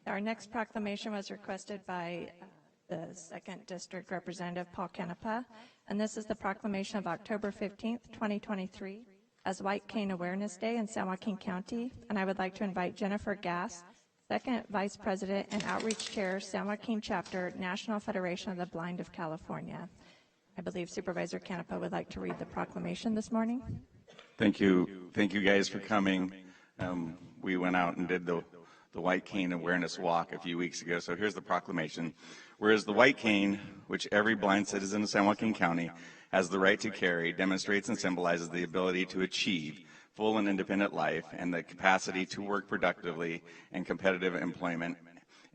Our next proclamation was requested by the 2nd District Representative Paul Canepa, and this is the proclamation of October 15th, 2023, as White Cane Awareness Day in San Joaquin County, and I would like to invite Jennifer Gass, 2nd Vice President and Outreach Chair, San Joaquin Chapter, National Federation of the Blind of California. I believe Supervisor Canepa would like to read the proclamation this morning. Thank you. Thank you guys for coming. We went out and did the White Cane Awareness Walk a few weeks ago, so here's the proclamation. Whereas the white cane, which every blind citizen of San Joaquin County has the right to carry, demonstrates and symbolizes the ability to achieve full and independent life and the capacity to work productively in competitive employment.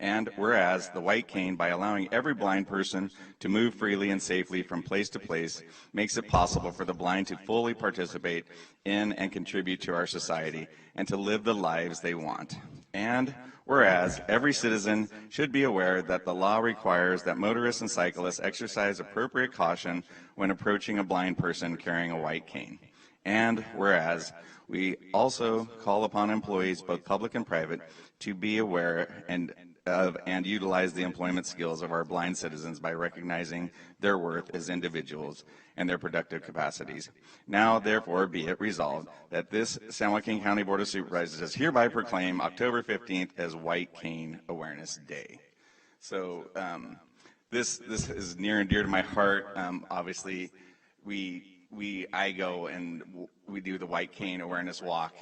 And whereas the white cane, by allowing every blind person to move freely and safely from place to place, makes it possible for the blind to fully participate in and contribute to our society and to live the lives they want. And whereas every citizen should be aware that the law requires that motorists and cyclists exercise appropriate caution when approaching a blind person carrying a white cane. And whereas we also call upon employees, both public and private, to be aware and utilize the employment skills of our blind citizens by recognizing their worth as individuals and their productive capacities. Now, therefore, be it resolved that this San Joaquin County Board of Supervisors does hereby proclaim October 15th as White Cane Awareness Day. So this is near and dear to my heart. Obviously, I go and we do the White Cane Awareness Walk,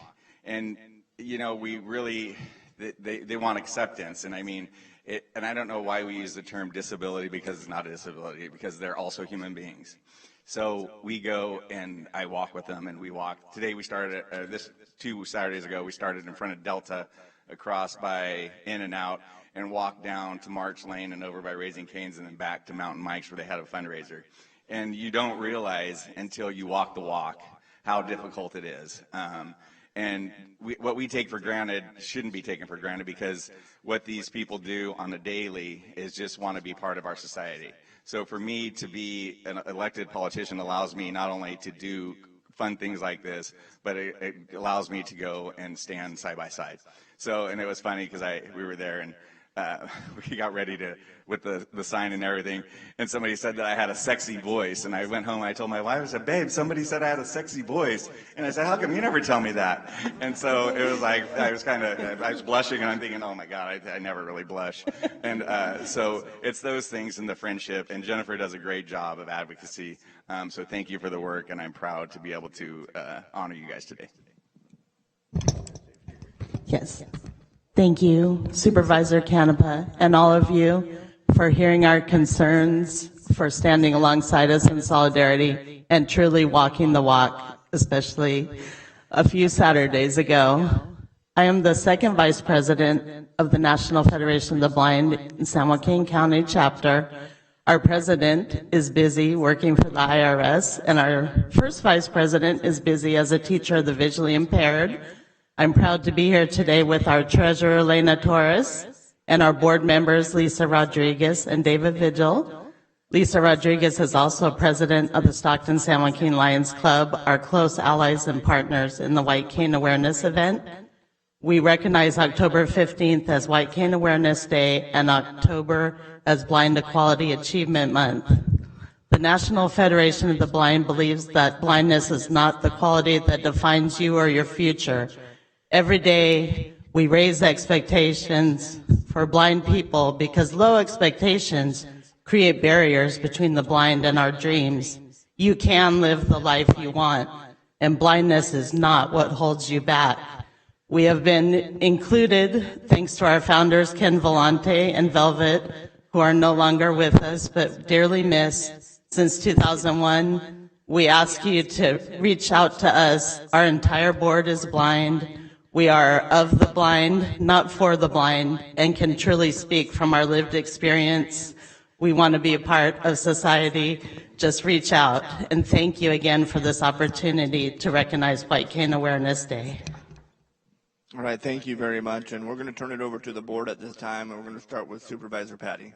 and you know, we really they want acceptance, and I mean it, and I don't know why we use the term disability, because it's not a disability, because they're also human beings. So we go and I walk with them, and we walk. Today we started this 2 Saturdays ago. We started in front of Delta, across by In and Out, and walked down to March Lane and over by Raising Cane's, and then back to Mountain Mike's where they had a fundraiser. And you don't realize until you walk the walk how difficult it is. And what we take for granted shouldn't be taken for granted, because what these people do on a daily is just want to be part of our society. So for me to be an elected politician allows me not only to do fun things like this, but it allows me to go and stand side by side. So, and it was funny because we were there and we got ready with the sign and everything, and somebody said that I had a sexy voice, and I went home and I told my wife, I said, babe, somebody said I had a sexy voice, and I said, how come you never tell me that? And so it was like, I was blushing, and I'm thinking, oh my God, I never really blush. And so it's those things in the friendship, and Jennifer does a great job of advocacy, so thank you for the work, and I'm proud to be able to honor you guys today. Yes. Thank you, Supervisor Canepa, and all of you for hearing our concerns, for standing alongside us in solidarity, and truly walking the walk, especially a few Saturdays ago. I am the 2nd Vice President of the National Federation of the Blind in San Joaquin County Chapter. Our President is busy working for the IRS, and our 1st Vice President is busy as a teacher of the visually impaired. I'm proud to be here today with our Treasurer, Elena Torres, and our board members, Lisa Rodriguez and David Vigil. Lisa Rodriguez is also president of the Stockton San Joaquin Lions Club, our close allies and partners in the White Cane Awareness event. We recognize October 15th as White Cane Awareness Day and October as Blind Equality Achievement Month. The National Federation of the Blind believes that blindness is not the quality that defines you or your future. Every day, we raise expectations for blind people because low expectations create barriers between the blind and our dreams. You can live the life you want, and blindness is not what holds you back. We have been included, thanks to our founders, Ken Vellante and Velvet, who are no longer with us, but dearly missed since 2001. We ask you to reach out to us. Our entire board is blind. We are of the blind, not for the blind, and can truly speak from our lived experience. We want to be a part of society. Just reach out. And thank you again for this opportunity to recognize White Cane Awareness Day. All right, thank you very much. And we're going to turn it over to the board at this time, and we're going to start with Supervisor Patty.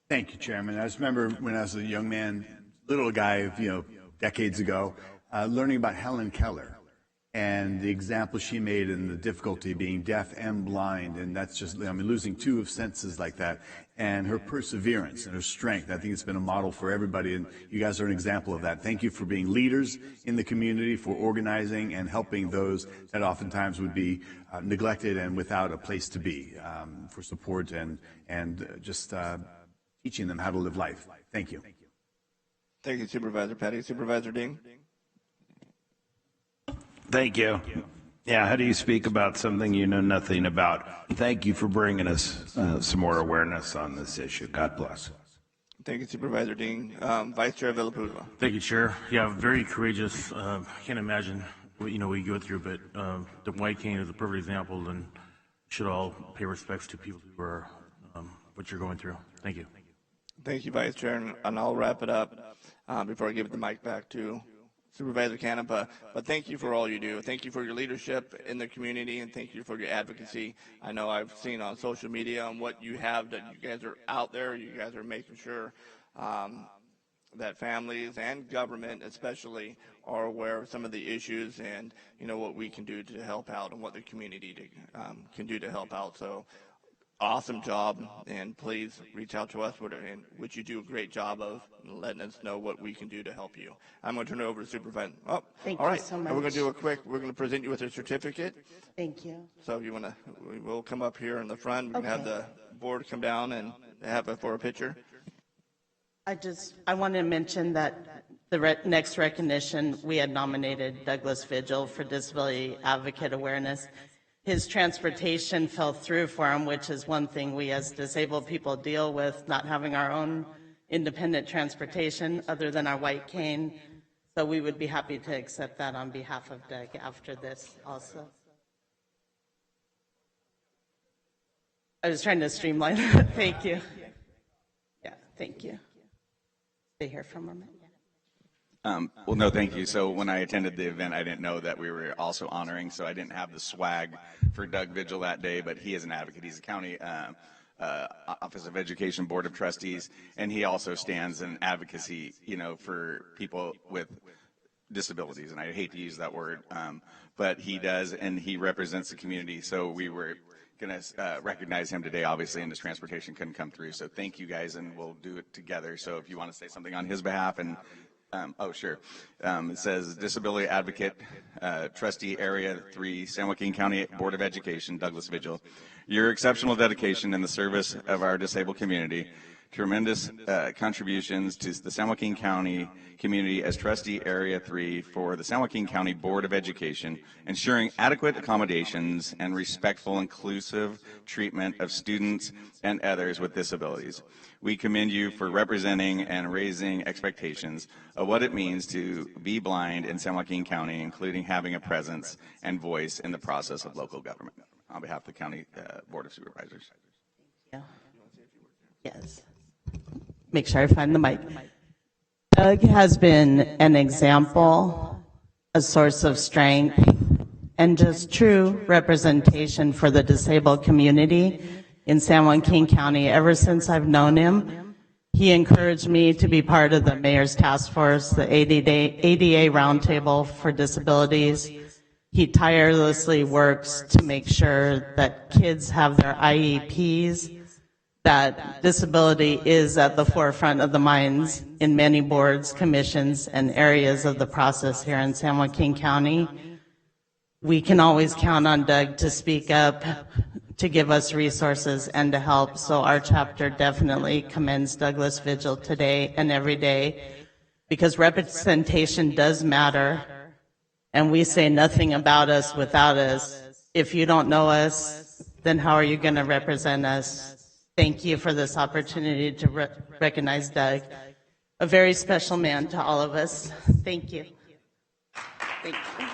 Thank you, Chairman. I just remember when I was a young man, little guy, decades ago, learning about Helen Keller. and the example she made and the difficulty being deaf and blind, and that's just, I mean, losing two of senses like that, and her perseverance and her strength. I think it's been a model for everybody, and you guys are an example of that. Thank you for being leaders in the community, for organizing and helping those that oftentimes would be neglected and without a place to be, for support and just teaching them how to live life. Thank you. Thank you, Supervisor Patty. Supervisor Ding? Thank you. Yeah, how do you speak about something you know nothing about? Thank you for bringing us some more awareness on this issue. God bless. Thank you, Supervisor Ding. Vice Chair Villapudua. Thank you, Chair. Yeah, very courageous. I can't imagine what we go through, but the White Cane is a perfect example, and should all pay respects to people who are what you're going through. Thank you. Thank you, Vice Chair, and I'll wrap it up before I give the mic back to Supervisor Canepa. But thank you for all you do. Thank you for your leadership in the community, and thank you for your advocacy. I know I've seen on social media and what you have, that you guys are out there. You guys are making sure that families and government especially are aware of some of the issues and what we can do to help out and what the community can do to help out. So awesome job, and please reach out to us, which you do a great job of letting us know what we can do to help you. I'm going to turn it over to Supervisor. Thank all you right. so much. And we're going to do we're going to present you with a certificate. Thank you. So if you want to, we'll come up here in the front. We can have the board come down and have it for a picture. I want to mention that the next recognition, we had nominated Douglas Vigil for Disability Advocate Awareness. His transportation fell through for him, which is one thing we as disabled people deal with, not having our own independent transportation other than our white cane. So we would be happy to accept that on behalf of Doug after this also. I was trying to streamline it. Thank you. Yeah, thank you. Stay here for a moment. Well, no, thank you. So when I attended the event, I didn't know that we were also honoring, so I didn't have the swag for Doug Vigil that day, but he is an advocate. He's a county Office of Education Board of Trustees, and he also stands in advocacy, for people with disabilities, and I hate to use that word, but he does, and he represents the community. So we were going to recognize him today, obviously, and his transportation couldn't come through. So thank you guys, and we'll do it together. So if you want to say something on his behalf, and sure. It says Disability Advocate, Trustee Area 3, San Joaquin County Board of Education, Douglas Vigil. Your exceptional dedication in the service of our disabled community, tremendous contributions to the San Joaquin County community as Trustee Area 3 for the San Joaquin County Board of Education, ensuring adequate accommodations and respectful, inclusive treatment of students and others with disabilities. We commend you for representing and raising expectations of what it means to be blind in San Joaquin County, including having a presence and voice in the process of local government. On behalf of the County Board of Supervisors. Yeah. Yes. Make sure I find the mic. Doug has been an example, a source of strength, and just true representation for the disabled community in San Joaquin County. Ever since I've known him, he encouraged me to be part of the Mayor's Task Force, the ADA Roundtable for Disabilities. He tirelessly works to make sure that kids have their IEPs, that disability is at the forefront of the minds in many boards, commissions, and areas of the process here in San Joaquin County. We can always count on Doug to speak up, to give us resources, and to help. So our chapter definitely commends Douglas Vigil today and every day, because representation does matter. And we say nothing about us without us. If you don't know us, then how are you going to represent us? Thank you for this opportunity to recognize Doug, a very special man to all of us. Thank you. Thank you.